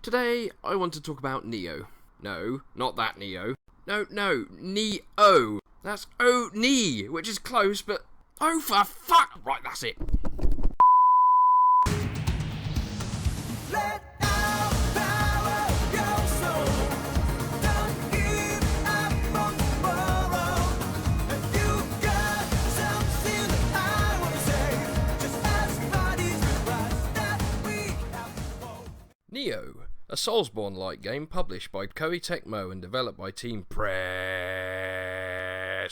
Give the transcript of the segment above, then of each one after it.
Today, I want to talk about Nioh. No, not that Nioh. No, Nioh. That's O-Ni, which is close, but oh for fuck! Right, that's it. Nioh, a Soulsborne-like game published by Koei Tecmo and developed by Team Press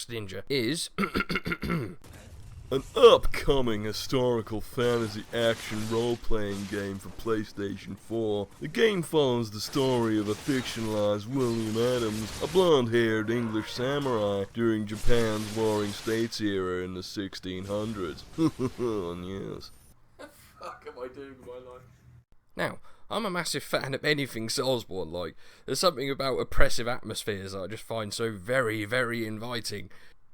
Ninja, is an upcoming historical fantasy action role-playing game for PlayStation 4. The game follows the story of a fictionalized William Adams, a blonde-haired English samurai during Japan's Warring States era in the 1600s. Yes. What the fuck am I doing with my life? Now, I'm a massive fan of anything Soulsborne-like. There's something about oppressive atmospheres I just find so very, very inviting.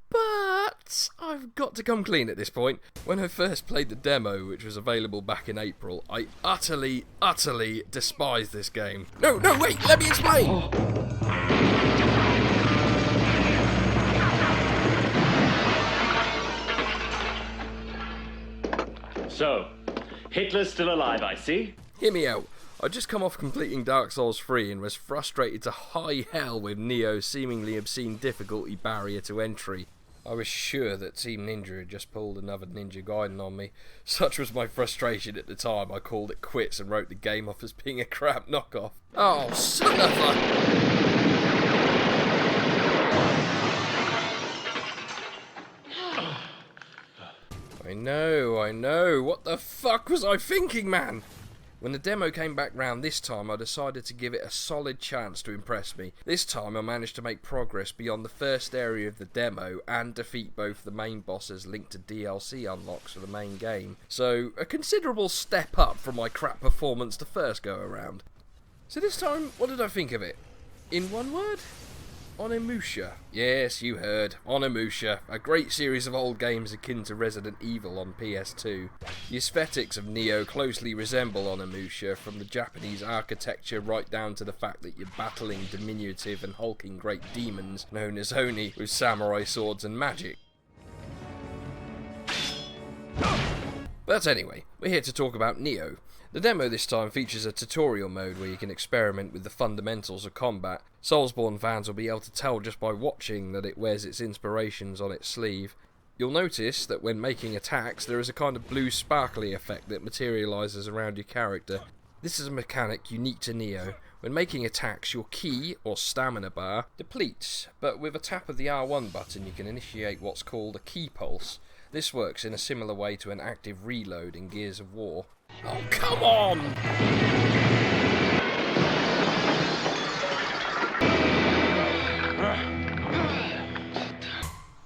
But I've got to come clean at this point. When I first played the demo, which was available back in April, I utterly despised this game. No, wait, let me explain! So, Hitler's still alive, I see. Hear me out. I'd just come off completing Dark Souls 3 and was frustrated to high hell with Nioh's seemingly obscene difficulty barrier to entry. I was sure that Team Ninja had just pulled another Ninja Gaiden on me. Such was my frustration at the time, I called it quits and wrote the game off as being a crap knockoff. Oh, son of a... I know. What the fuck was I thinking, man? When the demo came back round this time, I decided to give it a solid chance to impress me. This time I managed to make progress beyond the first area of the demo and defeat both the main bosses linked to DLC unlocks for the main game. So, a considerable step up from my crap performance the first go around. So this time, what did I think of it? In one word? Onimusha. Yes, you heard. Onimusha. A great series of old games akin to Resident Evil on PS2. The aesthetics of Nioh closely resemble Onimusha, from the Japanese architecture right down to the fact that you're battling diminutive and hulking great demons known as Oni with samurai swords and magic. But anyway, we're here to talk about Nioh. The demo this time features a tutorial mode where you can experiment with the fundamentals of combat. Soulsborne fans will be able to tell just by watching that it wears its inspirations on its sleeve. You'll notice that when making attacks there is a kind of blue sparkly effect that materialises around your character. This is a mechanic unique to Nioh. When making attacks, your ki, or stamina bar, depletes, but with a tap of the R1 button you can initiate what's called a ki pulse. This works in a similar way to an active reload in Gears of War. Oh, come on!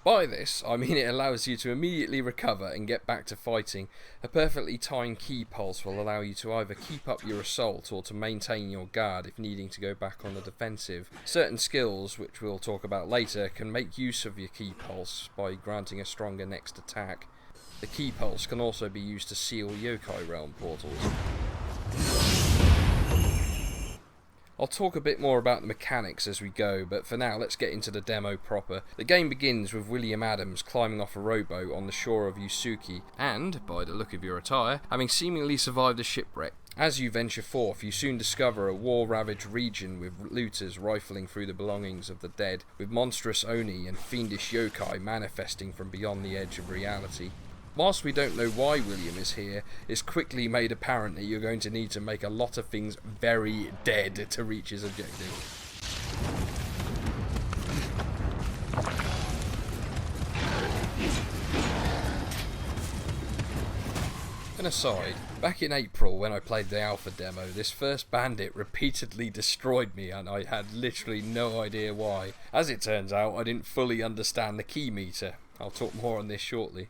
By this, I mean it allows you to immediately recover and get back to fighting. A perfectly timed ki pulse will allow you to either keep up your assault or to maintain your guard if needing to go back on the defensive. Certain skills, which we'll talk about later, can make use of your ki pulse by granting a stronger next attack. The ki pulse can also be used to seal yokai realm portals. I'll talk a bit more about the mechanics as we go, but for now let's get into the demo proper. The game begins with William Adams climbing off a rowboat on the shore of Yusuki, and, by the look of your attire, having seemingly survived a shipwreck. As you venture forth, you soon discover a war-ravaged region with looters rifling through the belongings of the dead, with monstrous Oni and fiendish yokai manifesting from beyond the edge of reality. Whilst we don't know why William is here, it's quickly made apparent that you're going to need to make a lot of things very dead to reach his objective. An aside, back in April when I played the alpha demo, this first bandit repeatedly destroyed me and I had literally no idea why. As it turns out, I didn't fully understand the key meter. I'll talk more on this shortly.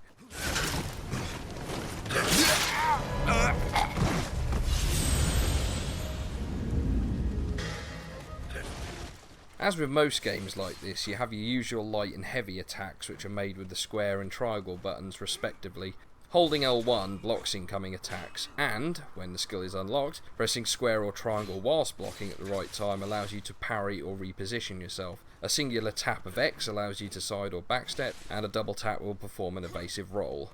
As with most games like this, you have your usual light and heavy attacks which are made with the square and triangle buttons respectively. Holding L1 blocks incoming attacks, and, when the skill is unlocked, pressing square or triangle whilst blocking at the right time allows you to parry or reposition yourself. A singular tap of X allows you to side or backstep, and a double tap will perform an evasive roll.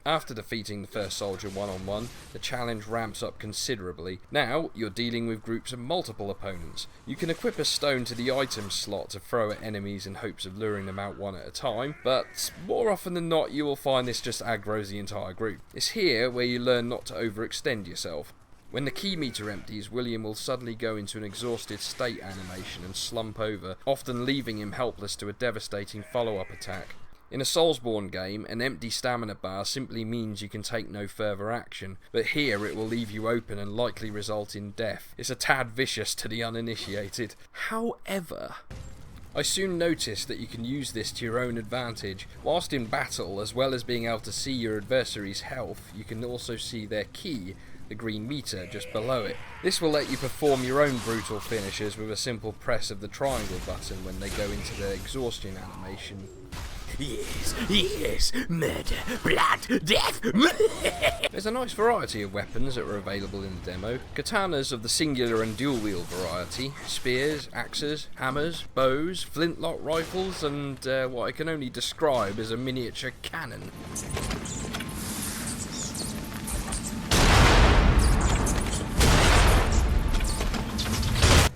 After defeating the first soldier one-on-one, the challenge ramps up considerably. Now, you're dealing with groups of multiple opponents. You can equip a stone to the item slot to throw at enemies in hopes of luring them out one at a time, but more often than not you will find this just aggroes the entire group. It's here where you learn not to overextend yourself. When the key meter empties, William will suddenly go into an exhausted state animation and slump over, often leaving him helpless to a devastating follow-up attack. In a Soulsborne game, an empty stamina bar simply means you can take no further action, but here it will leave you open and likely result in death. It's a tad vicious to the uninitiated. However, I soon noticed that you can use this to your own advantage. Whilst in battle, as well as being able to see your adversary's health, you can also see their key, the green meter, just below it. This will let you perform your own brutal finishes with a simple press of the triangle button when they go into their exhaustion animation. Yes, murder, blood, death. There's a nice variety of weapons that were available in the demo. Katanas of the singular and dual wield variety, spears, axes, hammers, bows, flintlock rifles, and what I can only describe as a miniature cannon.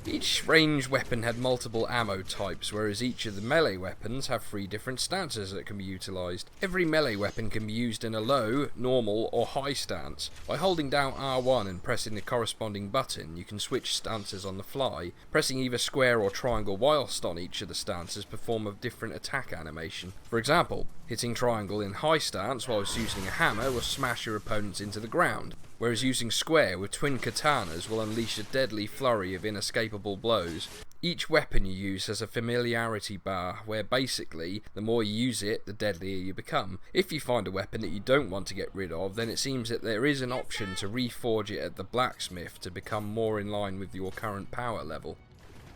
Each ranged weapon had multiple ammo types, whereas each of the melee weapons have 3 different stances that can be utilised. Every melee weapon can be used in a low, normal or high stance. By holding down R1 and pressing the corresponding button, you can switch stances on the fly. Pressing either square or triangle whilst on each of the stances perform a different attack animation. For example, hitting triangle in high stance whilst using a hammer will smash your opponents into the ground, whereas using square with twin katanas will unleash a deadly flurry of inescapable blows. Each weapon you use has a familiarity bar, where basically, the more you use it, the deadlier you become. If you find a weapon that you don't want to get rid of, then it seems that there is an option to reforge it at the blacksmith to become more in line with your current power level.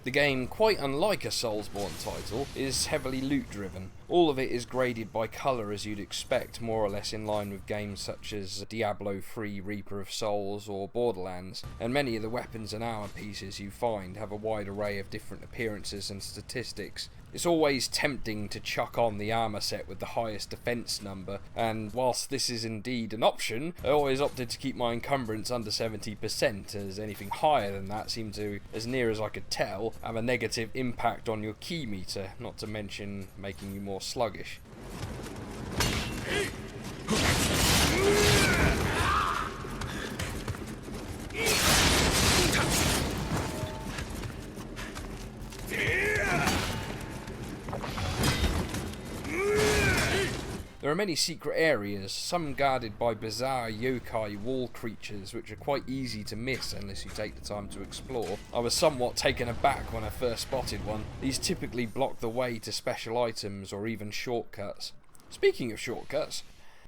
The game, quite unlike a Soulsborne title, is heavily loot driven. All of it is graded by colour as you'd expect, more or less in line with games such as Diablo 3, Reaper of Souls or Borderlands, and many of the weapons and armour pieces you find have a wide array of different appearances and statistics. It's always tempting to chuck on the armour set with the highest defence number, and whilst this is indeed an option, I always opted to keep my encumbrance under 70%, as anything higher than that seemed to, as near as I could tell, have a negative impact on your key meter, not to mention making you more sluggish. There are many secret areas, some guarded by bizarre yokai wall creatures which are quite easy to miss unless you take the time to explore. I was somewhat taken aback when I first spotted one. These typically block the way to special items or even shortcuts. Speaking of shortcuts,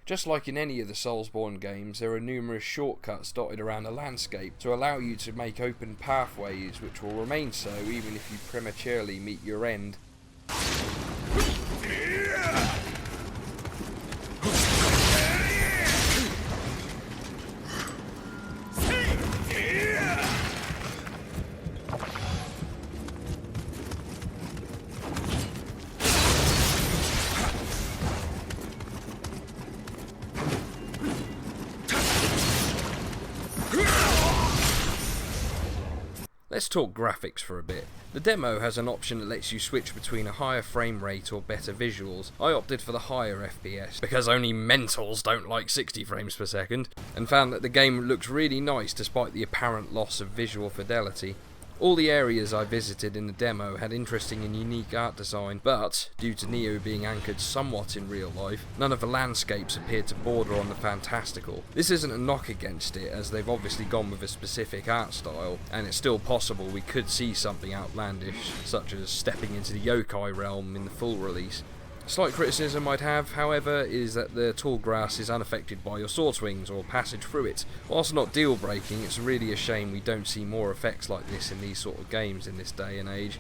just like in any of the Soulsborne games, there are numerous shortcuts dotted around the landscape to allow you to make open pathways which will remain so even if you prematurely meet your end. Let's talk graphics for a bit. The demo has an option that lets you switch between a higher frame rate or better visuals. I opted for the higher FPS, because only mentals don't like 60 frames per second, and found that the game looks really nice despite the apparent loss of visual fidelity. All the areas I visited in the demo had interesting and unique art design, but, due to Nioh being anchored somewhat in real life, none of the landscapes appeared to border on the fantastical. This isn't a knock against it, as they've obviously gone with a specific art style, and it's still possible we could see something outlandish, such as stepping into the yokai realm in the full release. A slight criticism I'd have, however, is that the tall grass is unaffected by your sword swings or passage through it. Whilst not deal breaking, it's really a shame we don't see more effects like this in these sort of games in this day and age.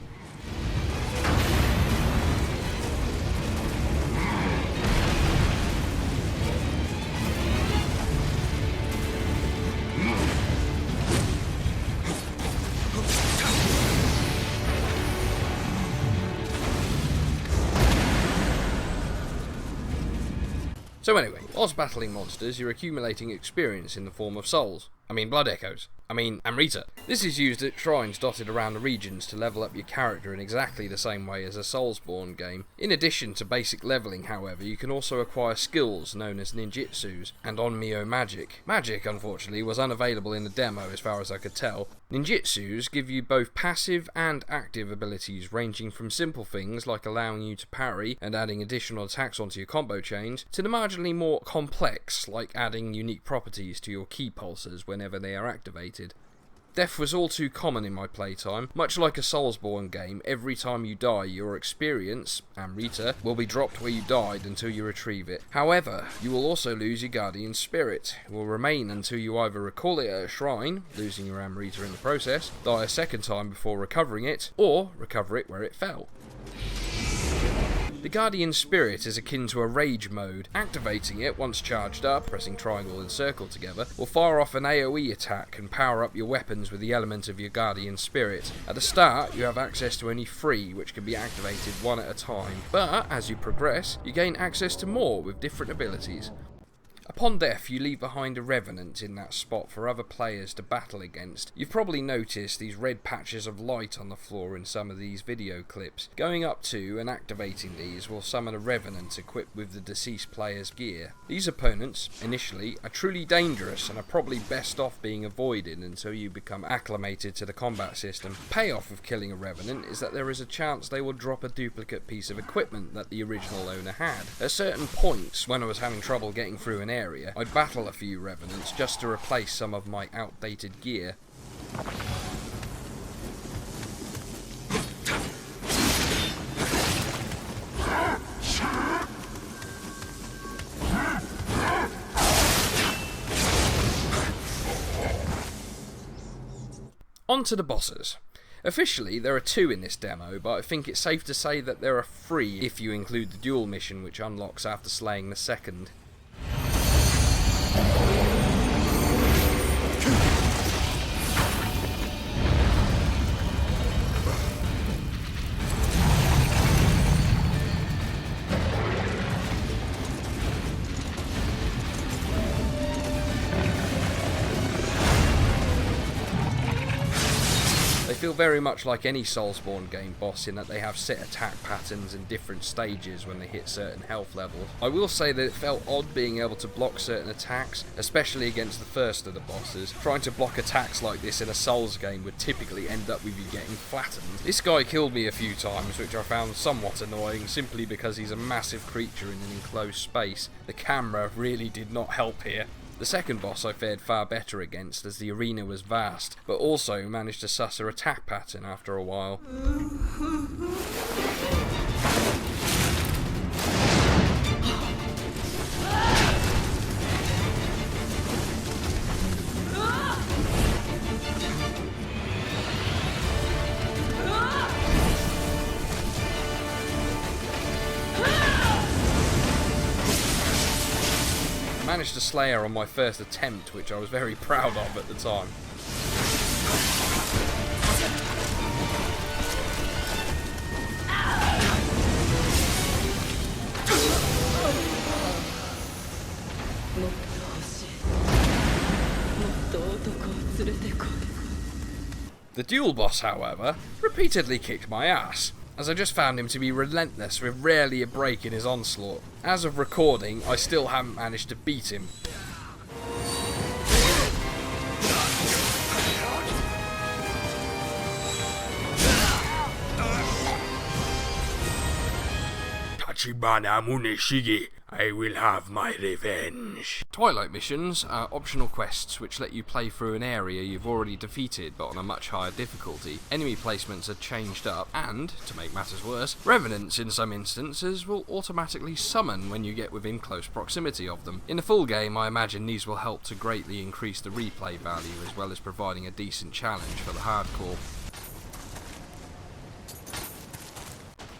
So anyway, whilst battling monsters, you're accumulating experience in the form of souls. Blood echoes. Amrita. This is used at shrines dotted around the regions to level up your character in exactly the same way as a Soulsborne game. In addition to basic leveling, however, you can also acquire skills known as ninjutsus and Nioh magic. Magic, unfortunately, was unavailable in the demo as far as I could tell. Ninjutsus give you both passive and active abilities, ranging from simple things like allowing you to parry and adding additional attacks onto your combo chains, to the marginally more complex, like adding unique properties to your key pulsers whenever they are activated. Death was all too common in my playtime. Much like a Soulsborne game, every time you die, your experience, Amrita, will be dropped where you died until you retrieve it. However, you will also lose your guardian spirit. It will remain until you either recall it at a shrine, losing your Amrita in the process, die a second time before recovering it, or recover it where it fell. The Guardian Spirit is akin to a rage mode. Activating it once charged up, pressing triangle and circle together, will fire off an AoE attack and power up your weapons with the element of your Guardian Spirit. At the start, you have access to only 3, which can be activated one at a time, but as you progress, you gain access to more with different abilities. Upon death, you leave behind a revenant in that spot for other players to battle against. You've probably noticed these red patches of light on the floor in some of these video clips. Going up to and activating these will summon a revenant equipped with the deceased player's gear. These opponents, initially, are truly dangerous and are probably best off being avoided until you become acclimated to the combat system. Payoff of killing a revenant is that there is a chance they will drop a duplicate piece of equipment that the original owner had. At certain points, when I was having trouble getting through an area, I'd battle a few revenants just to replace some of my outdated gear. On to the bosses. Officially, there are 2 in this demo, but I think it's safe to say that there are 3 if you include the duel mission, which unlocks after slaying the second. They feel very much like any Soulsborne game boss in that they have set attack patterns in different stages when they hit certain health levels. I will say that it felt odd being able to block certain attacks, especially against the first of the bosses. Trying to block attacks like this in a Souls game would typically end up with you getting flattened. This guy killed me a few times, which I found somewhat annoying simply because he's a massive creature in an enclosed space. The camera really did not help here. The second boss I fared far better against, as the arena was vast, but also managed to suss her attack pattern after a while. Managed to slay her on my first attempt, which I was very proud of at the time. The duel boss, however, repeatedly kicked my ass, as I just found him to be relentless with rarely a break in his onslaught. As of recording, I still haven't managed to beat him. Tachibana Muneshige, I will have my revenge. Twilight missions are optional quests which let you play through an area you've already defeated but on a much higher difficulty. Enemy placements are changed up and, to make matters worse, revenants in some instances will automatically summon when you get within close proximity of them. In the full game, I imagine these will help to greatly increase the replay value as well as providing a decent challenge for the hardcore.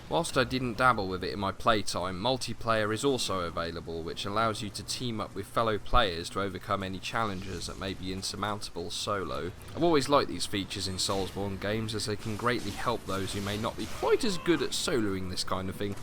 Whilst I didn't dabble with it in my playtime, multiplayer is also available, which allows you to team up with fellow players to overcome any challenges that may be insurmountable solo. I've always liked these features in Soulsborne games as they can greatly help those who may not be quite as good at soloing this kind of thing.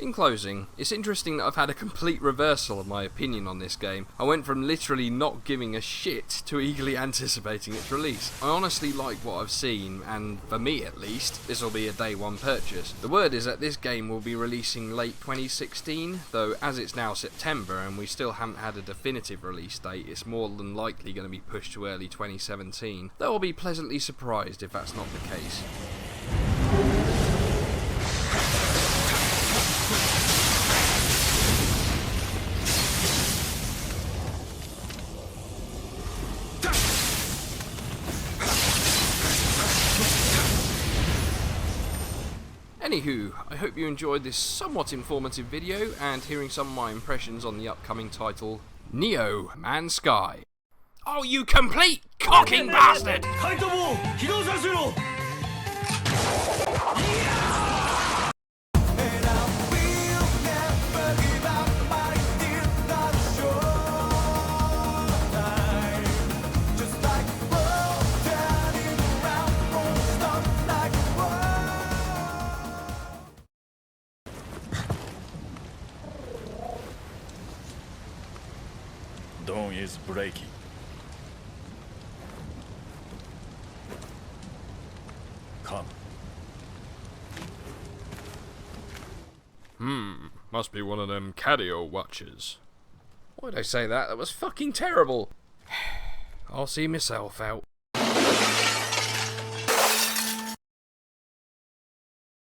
In closing, it's interesting that I've had a complete reversal of my opinion on this game. I went from literally not giving a shit to eagerly anticipating its release. I honestly like what I've seen, and for me at least, this will be a day one purchase. The word is that this game will be releasing late 2016, though as it's now September and we still haven't had a definitive release date, it's more than likely going to be pushed to early 2017, though I'll be pleasantly surprised if that's not the case. Anywho, I hope you enjoyed this somewhat informative video and hearing some of my impressions on the upcoming title, Nioh Man's Sky. Oh, you complete cocking bastard! Dawn is breaking. Come. Must be one of them Cadio watchers. Why'd I say that? That was fucking terrible. I'll see myself out.